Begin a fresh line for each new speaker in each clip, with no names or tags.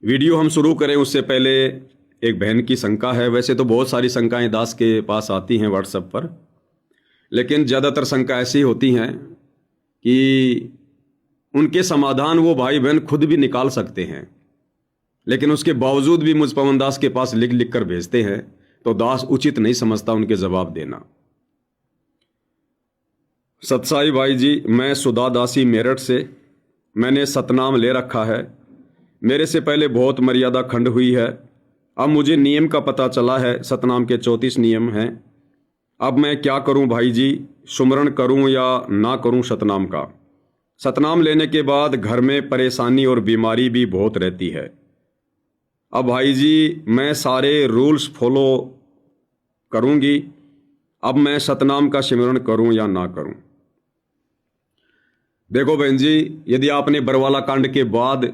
Video हम शुरू करें उससे पहले एक बहन की शंका है। वैसे तो बहुत सारी शंकाएं दास के पास आती हैं व्हाट्सएप पर, लेकिन ज़्यादातर शंका ऐसी होती हैं कि उनके समाधान वो भाई बहन खुद भी निकाल सकते हैं, लेकिन उसके बावजूद भी मुझ पवन दास के पास लिख लिख कर भेजते हैं, तो दास उचित नहीं समझता उनके जवाब देना। सतसाई भाई जी, मैं सुधा दासी मेरठ से, मैंने सतनाम ले रखा है। मेरे से पहले बहुत मर्यादा खंड हुई है। अब मुझे नियम का पता चला है, सतनाम के 34 नियम हैं। अब मैं क्या करूं भाई जी, सुमरण करूं या ना करूं सतनाम का? सतनाम लेने के बाद घर में परेशानी और बीमारी भी बहुत रहती है। अब भाई जी मैं सारे रूल्स फॉलो करूंगी। अब मैं सतनाम का सिमरण करूं या ना करूं? देखो बहन जी, यदि आपने बरवाला कांड के बाद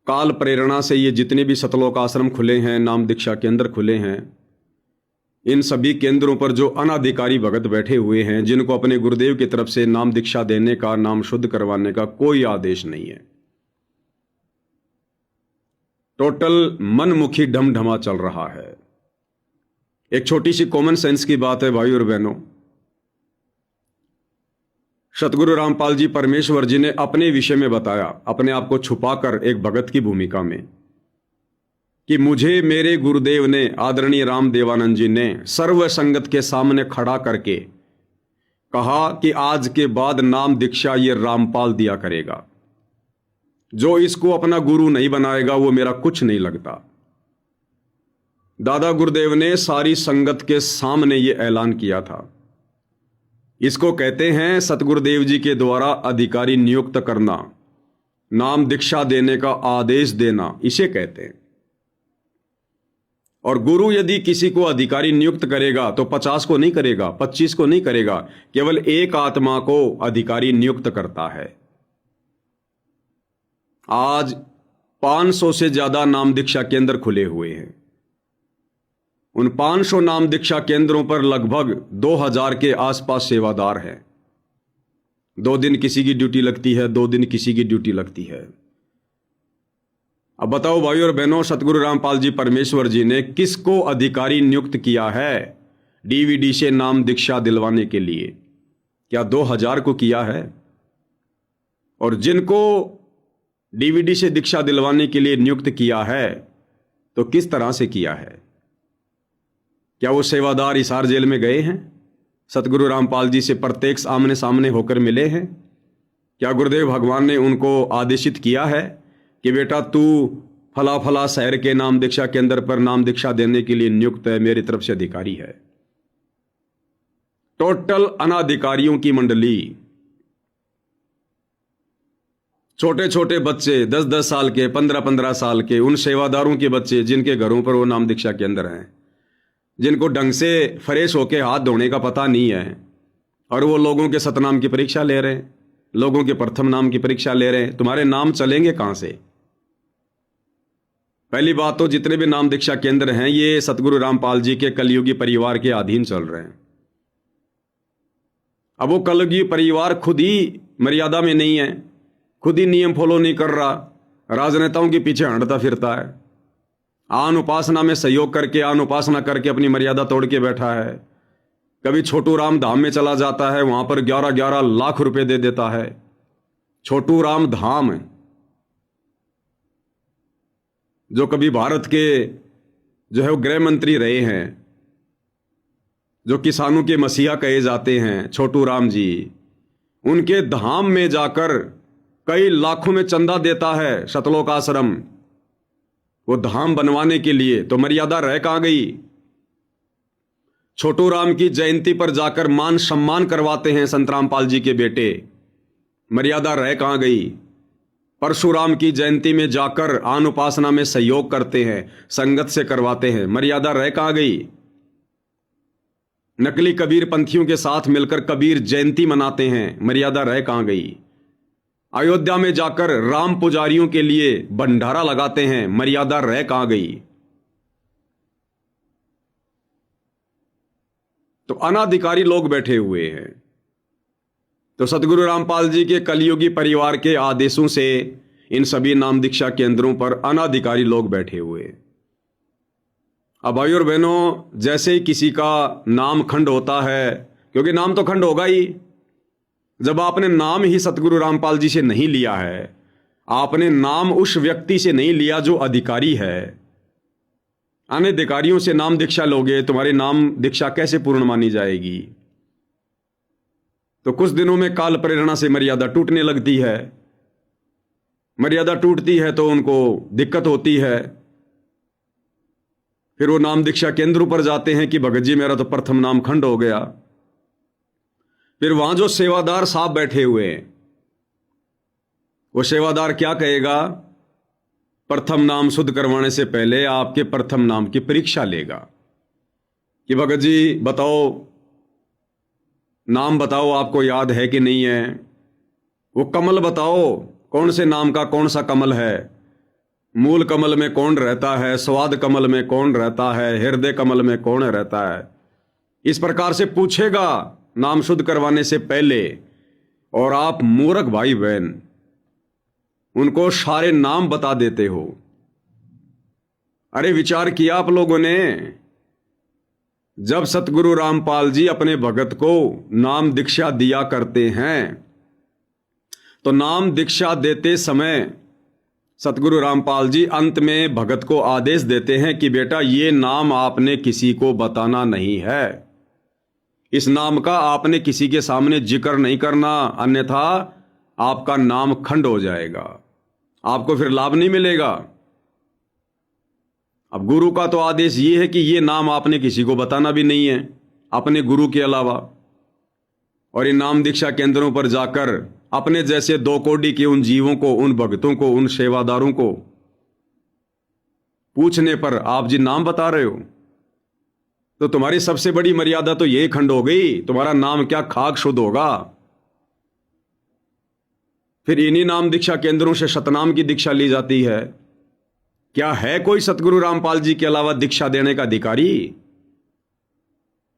काल प्रेरणा से ये जितने भी सतलोक आश्रम खुले हैं, नाम दीक्षा केंद्र खुले हैं, इन सभी केंद्रों पर जो अनाधिकारी भगत बैठे हुए हैं, जिनको अपने गुरुदेव की तरफ से नाम दीक्षा देने का, नाम शुद्ध करवाने का कोई आदेश नहीं है, टोटल मनमुखी ढमढमा चल रहा है। एक छोटी सी कॉमन सेंस की बात है भाई और बहनों, सतगुरु रामपाल जी परमेश्वर जी ने अपने विषय में बताया, अपने आप को छुपाकर एक भगत की भूमिका में, कि मुझे मेरे गुरुदेव ने, आदरणीय राम देवानंद जी ने सर्व संगत के सामने खड़ा करके कहा कि आज के बाद नाम दीक्षा ये रामपाल दिया करेगा। जो इसको अपना गुरु नहीं बनाएगा वो मेरा कुछ नहीं लगता। दादा गुरुदेव ने सारी संगत के सामने ये ऐलान किया था। इसको कहते हैं सतगुरुदेव जी के द्वारा अधिकारी नियुक्त करना, नाम दीक्षा देने का आदेश देना, इसे कहते हैं। और गुरु यदि किसी को अधिकारी नियुक्त करेगा तो 50 को नहीं करेगा, 25 को नहीं करेगा, केवल एक आत्मा को अधिकारी नियुक्त करता है। आज 500 से ज्यादा नाम दीक्षा केंद्र खुले हुए हैं। उन 500 नाम दीक्षा केंद्रों पर लगभग 2000 के आसपास सेवादार हैं। 2 दिन किसी की ड्यूटी लगती है, 2 दिन किसी की ड्यूटी लगती है। अब बताओ भाई और बहनों, सतगुरु रामपाल जी परमेश्वर जी ने किसको अधिकारी नियुक्त किया है डीवीडी से नाम दीक्षा दिलवाने के लिए? क्या 2000 को किया है? और जिनको डीवीडी से दीक्षा दिलवाने के लिए नियुक्त किया है तो किस तरह से किया है? क्या वो सेवादार हिसार जेल में गए हैं? सतगुरु रामपाल जी से प्रत्यक्ष आमने सामने होकर मिले हैं? क्या गुरुदेव भगवान ने उनको आदेशित किया है कि बेटा तू फला फला शहर के नाम दीक्षा केंद्र पर नाम दीक्षा देने के लिए नियुक्त है, मेरी तरफ से अधिकारी है? टोटल अनाधिकारियों की मंडली, छोटे छोटे बच्चे 10-10 साल के, 15-15 साल के, उन सेवादारों के बच्चे जिनके घरों पर वो नाम दीक्षा केंद्र हैं, जिनको ढंग से फ्रेश होके हाथ धोने का पता नहीं है, और वो लोगों के सतनाम की परीक्षा ले रहे हैं, लोगों के प्रथम नाम की परीक्षा ले रहे हैं। तुम्हारे नाम चलेंगे कहां से? पहली बात तो जितने भी नाम दीक्षा केंद्र हैं ये सतगुरु रामपाल जी के कलयुगी परिवार के अधीन चल रहे हैं। अब वो कलयुगी परिवार खुद ही मर्यादा में नहीं है, खुद ही नियम फॉलो नहीं कर रहा, राजनेताओं के पीछे हंडता फिरता है, आन उपासना में सहयोग करके, आन उपासना करके अपनी मर्यादा तोड़ के बैठा है। कभी छोटू राम धाम में चला जाता है, वहां पर 11-11 लाख रुपए दे देता है। छोटू राम धाम जो कभी भारत के जो है वो गृह मंत्री रहे हैं, जो किसानों के मसीहा कहे जाते हैं, छोटू राम जी, उनके धाम में जाकर कई लाखों में चंदा देता है सतलोक आश्रम वो धाम बनवाने के लिए। तो मर्यादा रह कहां गई? छोटू राम की जयंती पर जाकर मान सम्मान करवाते हैं संत रामपाल जी के बेटे, मर्यादा रह कहां गई? परशुराम की जयंती में जाकर आन उपासना में सहयोग करते हैं, संगत से करवाते हैं, मर्यादा रह कहां गई? नकली कबीर पंथियों के साथ मिलकर कबीर जयंती मनाते हैं, मर्यादा रह कहां गई? अयोध्या में जाकर राम पुजारियों के लिए भंडारा लगाते हैं, मर्यादा रह कहां गई? तो अनाधिकारी लोग बैठे हुए हैं। तो सतगुरु रामपाल जी के कलयुगी परिवार के आदेशों से इन सभी नाम दीक्षा केंद्रों पर अनाधिकारी लोग बैठे हुए हैं। अब भाई और बहनों, जैसे ही किसी का नाम खंड होता है, क्योंकि नाम तो खंड होगा ही, जब आपने नाम ही सतगुरु रामपाल जी से नहीं लिया है, आपने नाम उस व्यक्ति से नहीं लिया जो अधिकारी है। अनधिकारियों से नाम दीक्षा लोगे, तुम्हारी नाम दीक्षा कैसे पूर्ण मानी जाएगी? तो कुछ दिनों में काल प्रेरणा से मर्यादा टूटने लगती है। मर्यादा टूटती है तो उनको दिक्कत होती है। फिर वो नाम दीक्षा केंद्र पर जाते हैं कि भगत जी मेरा तो प्रथम नाम खंड हो गया। फिर वहां जो सेवादार साहब बैठे हुए हैं, वो सेवादार क्या कहेगा? प्रथम नाम शुद्ध करवाने से पहले आपके प्रथम नाम की परीक्षा लेगा कि भगत जी बताओ, नाम बताओ, आपको याद है कि नहीं है? वो कमल बताओ, कौन से नाम का कौन सा कमल है? मूल कमल में कौन रहता है? स्वाद कमल में कौन रहता है? हृदय कमल में कौन रहता है? इस प्रकार से पूछेगा नाम शुद्ध करवाने से पहले। और आप मूर्ख भाई बहन उनको सारे नाम बता देते हो। अरे विचार किया आप लोगों ने? जब सतगुरु रामपाल जी अपने भगत को नाम दीक्षा दिया करते हैं, तो नाम दीक्षा देते समय सतगुरु रामपाल जी अंत में भगत को आदेश देते हैं कि बेटा ये नाम आपने किसी को बताना नहीं है। इस नाम का आपने किसी के सामने जिक्र नहीं करना, अन्यथा आपका नाम खंड हो जाएगा, आपको फिर लाभ नहीं मिलेगा। अब गुरु का तो आदेश ये है कि ये नाम आपने किसी को बताना भी नहीं है अपने गुरु के अलावा। और इन नाम दीक्षा केंद्रों पर जाकर अपने जैसे 2 कोटि के उन जीवों को, उन भक्तों को, उन सेवादारों को पूछने पर आप जी नाम बता रहे हो, तो तुम्हारी सबसे बड़ी मर्यादा तो यही खंड हो गई। तुम्हारा नाम क्या खाक शुद्ध होगा? फिर इन्हीं नाम दीक्षा केंद्रों से शतनाम की दीक्षा ली जाती है। क्या है कोई सतगुरु रामपाल जी के अलावा दीक्षा देने का अधिकारी?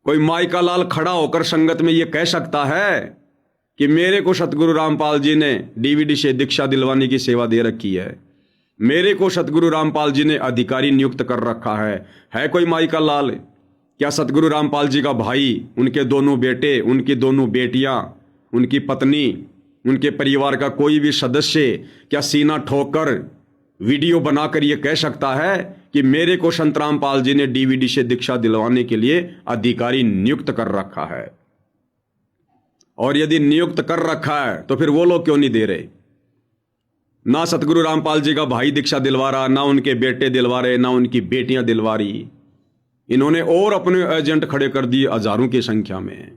कोई माई का लाल खड़ा होकर संगत में यह कह सकता है कि मेरे को सतगुरु रामपाल जी ने डीवीडी से दीक्षा दिलवाने की सेवा दे रखी है, मेरे को सतगुरु रामपाल जी ने अधिकारी नियुक्त कर रखा है कोई माई का लाल? क्या सतगुरु रामपाल जी का भाई, उनके दोनों बेटे, उनकी दोनों बेटियां, उनकी पत्नी, उनके परिवार का कोई भी सदस्य क्या सीना ठोकर वीडियो बनाकर यह कह सकता है कि मेरे को संत रामपाल जी ने डीवीडी से दीक्षा दिलवाने के लिए अधिकारी नियुक्त कर रखा है? और यदि नियुक्त कर रखा है तो फिर वो लोग क्यों नहीं दे रहे? ना सतगुरु रामपाल जी का भाई दीक्षा दिलवा रहा, ना उनके बेटे दिलवा रहे, ना उनकी बेटियां दिलवा रही। इन्होंने और अपने एजेंट खड़े कर दिए हजारों की संख्या में।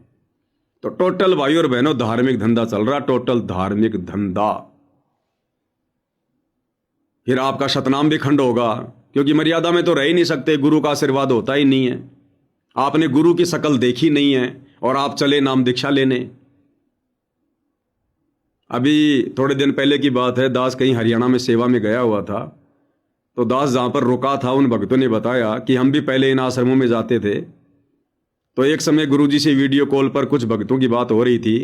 तो टोटल भाई और बहनों धार्मिक धंधा चल रहा, टोटल धार्मिक धंधा। फिर आपका शतनाम भी खंड होगा, क्योंकि मर्यादा में तो रह ही नहीं सकते, गुरु का आशीर्वाद होता ही नहीं है। आपने गुरु की शकल देखी नहीं है और आप चले नाम दीक्षा लेने। अभी थोड़े दिन पहले की बात है, दास कहीं हरियाणा में सेवा में गया हुआ था, तो दास जहां पर रुका था उन भक्तों ने बताया कि हम भी पहले इन आश्रमों में जाते थे। तो एक समय गुरुजी से वीडियो कॉल पर कुछ भक्तों की बात हो रही थी,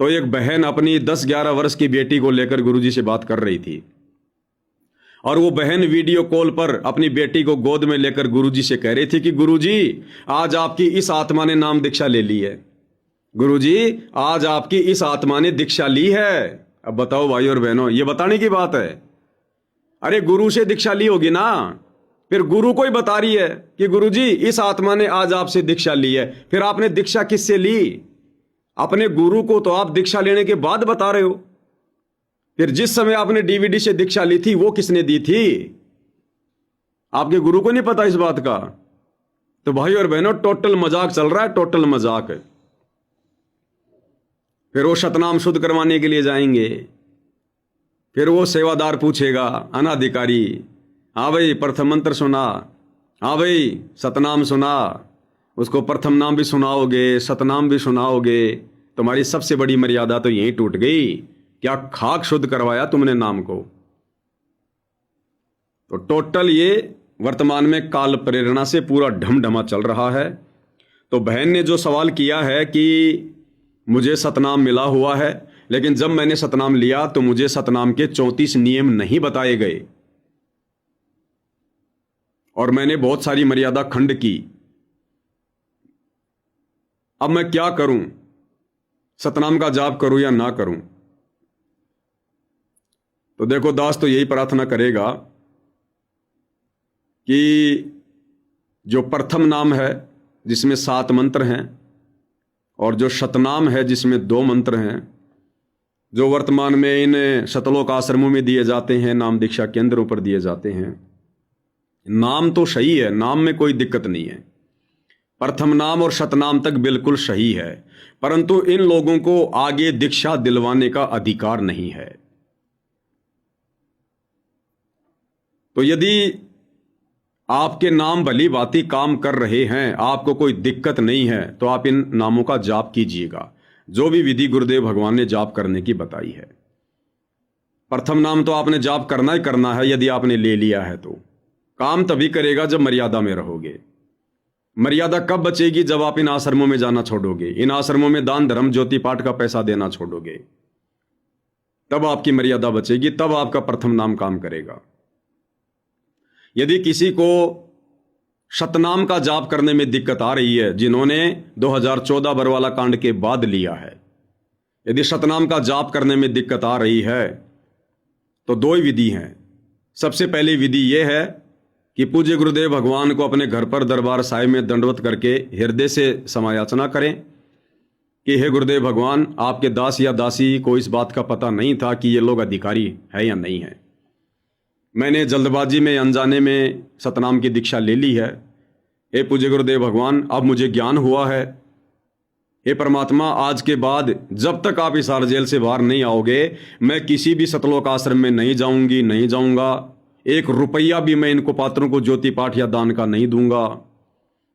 तो एक बहन अपनी 10-11 वर्ष की बेटी को लेकर गुरुजी से बात कर रही थी, और वो बहन वीडियो कॉल पर अपनी बेटी को गोद में लेकर गुरुजी से कह रही थी कि गुरुजी आज आपकी इस आत्मा ने नाम दीक्षा ले ली है, गुरुजी आज आपकी इस आत्मा ने दीक्षा ली है। अब बताओ भाई और बहनों, ये बताने की बात है। अरे गुरु से दीक्षा ली होगी ना, फिर गुरु को ही बता रही है कि गुरुजी इस आत्मा ने आज आपसे दीक्षा ली है। फिर आपने दीक्षा किससे ली? अपने गुरु को तो आप दीक्षा लेने के बाद बता रहे हो। फिर जिस समय आपने डीवीडी से दीक्षा ली थी वो किसने दी थी? आपके गुरु को नहीं पता इस बात का? तो भाई और बहनों टोटल मजाक चल रहा है, टोटल मजाक है। फिर वो शतनाम शुद्ध करवाने के लिए जाएंगे, फिर वो सेवादार पूछेगा अनाधिकारी, हाँ भाई प्रथम मंत्र सुना, हाँ भाई सतनाम सुना, उसको प्रथम नाम भी सुनाओगे, सतनाम भी सुनाओगे। तुम्हारी सबसे बड़ी मर्यादा तो यहीं टूट गई। क्या खाक शुद्ध करवाया तुमने नाम को? तो टोटल ये वर्तमान में काल प्रेरणा से पूरा ढमढमा चल रहा है। तो बहन ने जो सवाल किया है कि मुझे सतनाम मिला हुआ है लेकिन जब मैंने सतनाम लिया तो मुझे सतनाम के 34 नियम नहीं बताए गए और मैंने बहुत सारी मर्यादा खंड की। अब मैं क्या करूं, सतनाम का जाप करूं या ना करूं? तो देखो दास तो यही प्रार्थना करेगा कि जो प्रथम नाम है जिसमें 7 मंत्र हैं और जो शतनाम है जिसमें 2 मंत्र हैं, जो वर्तमान में इन शतलोक आश्रमों में दिए जाते हैं, नाम दीक्षा केंद्रों पर दिए जाते हैं, नाम तो सही है, नाम में कोई दिक्कत नहीं है, प्रथम नाम और शतनाम तक बिल्कुल सही है, परंतु इन लोगों को आगे दीक्षा दिलवाने का अधिकार नहीं है। तो यदि आपके नाम भली भांति काम कर रहे हैं, आपको कोई दिक्कत नहीं है, तो आप इन नामों का जाप कीजिएगा, जो भी विधि गुरुदेव भगवान ने जाप करने की बताई है। प्रथम नाम तो आपने जाप करना ही करना है, यदि आपने ले लिया है तो काम तभी करेगा जब मर्यादा में रहोगे। मर्यादा कब बचेगी? जब आप इन आश्रमों में जाना छोड़ोगे, इन आश्रमों में दान धर्म ज्योति पाठ का पैसा देना छोड़ोगे, तब आपकी मर्यादा बचेगी, तब आपका प्रथम नाम काम करेगा। यदि किसी को शतनाम का जाप करने में दिक्कत आ रही है, जिन्होंने 2014 बरवाला कांड के बाद लिया है, यदि शतनाम का जाप करने में दिक्कत आ रही है तो 2 ही विधि हैं। सबसे पहली विधि यह है कि पूज्य गुरुदेव भगवान को अपने घर पर दरबार साहिब में दंडवत करके हृदय से समायाचना करें कि हे गुरुदेव भगवान, आपके दास या दासी को इस बात का पता नहीं था कि ये लोग अधिकारी है या नहीं है। मैंने जल्दबाजी में अनजाने में सतनाम की दीक्षा ले ली है। हे पूज्य गुरुदेव भगवान, अब मुझे ज्ञान हुआ है। हे परमात्मा, आज के बाद जब तक आप इस जेल से बाहर नहीं आओगे, मैं किसी भी सतलोक आश्रम में नहीं जाऊंगी, नहीं जाऊंगा। 1 रुपया भी मैं इनको पात्रों को ज्योति पाठ या दान का नहीं दूंगा।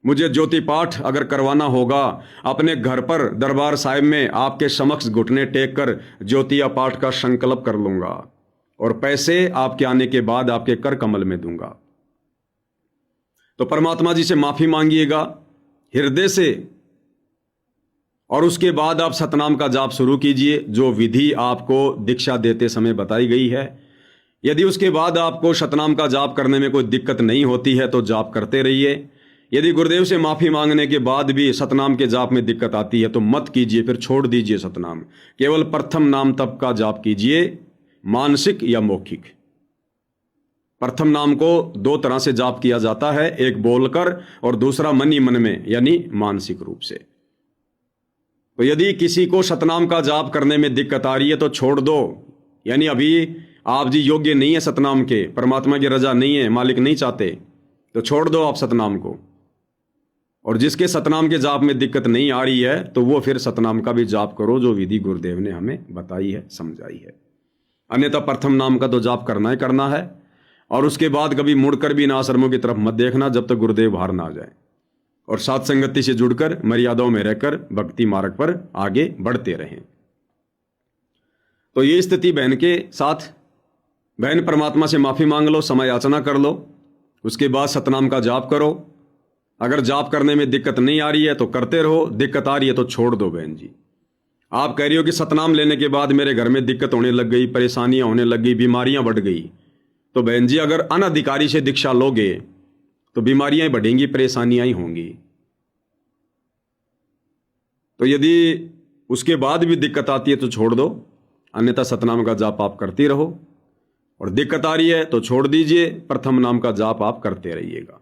मुझे ज्योति पाठ अगर करवाना होगा, अपने घर पर दरबार साहिब में आपके समक्ष घुटने टेक कर ज्योति या पाठ का संकल्प कर लूंगा और पैसे आपके आने के बाद आपके कर कमल में दूंगा। तो परमात्मा जी से माफी मांगिएगा हृदय से, और उसके बाद आप सतनाम का जाप शुरू कीजिए, जो विधि आपको दीक्षा देते समय बताई गई है। यदि उसके बाद आपको सतनाम का जाप करने में कोई दिक्कत नहीं होती है तो जाप करते रहिए। यदि गुरुदेव से माफी मांगने के बाद भी सतनाम के जाप में दिक्कत आती है तो मत कीजिए, फिर छोड़ दीजिए सतनाम। केवल प्रथम नाम तब का जाप कीजिए, मानसिक या मौखिक। प्रथम नाम को 2 तरह से जाप किया जाता है, एक बोलकर और दूसरा मन ही मन में, यानी मानसिक रूप से। तो यदि किसी को सतनाम का जाप करने में दिक्कत आ रही है तो छोड़ दो, यानी अभी आप जी योग्य नहीं है सतनाम के, परमात्मा की रजा नहीं है, मालिक नहीं चाहते, तो छोड़ दो आप सतनाम को। और जिसके सतनाम के जाप में दिक्कत नहीं आ रही है तो वो फिर सतनाम का भी जाप करो, जो विधि गुरुदेव ने हमें बताई है, समझाई है। अन्यथा प्रथम नाम का तो जाप करना ही करना है, और उसके बाद कभी मुड़कर भी इन आश्रमों की तरफ मत देखना जब तक गुरुदेव बाहर ना आ जाए। और साथ संगति से जुड़कर मर्यादाओं में रहकर भक्ति मार्ग पर आगे बढ़ते रहें। तो ये स्थिति बहन के साथ, बहन परमात्मा से माफी मांग लो, समय याचना कर लो, उसके बाद सतनाम का जाप करो। अगर जाप करने में दिक्कत नहीं आ रही है तो करते रहो, दिक्कत आ रही है तो छोड़ दो। बहन जी, आप कह रही हो कि सतनाम लेने के बाद मेरे घर में दिक्कत होने लग गई, परेशानियां होने लग गई, बीमारियां बढ़ गई, तो बहन जी अगर अनधिकारी से दीक्षा लोगे तो बीमारियां बढ़ेंगी, परेशानियां ही होंगी। तो यदि उसके बाद भी दिक्कत आती है तो छोड़ दो, अन्यथा सतनाम का जाप आप करती रहो। और दिक्कत आ रही है तो छोड़ दीजिए, प्रथम नाम का जाप आप करते रहिएगा।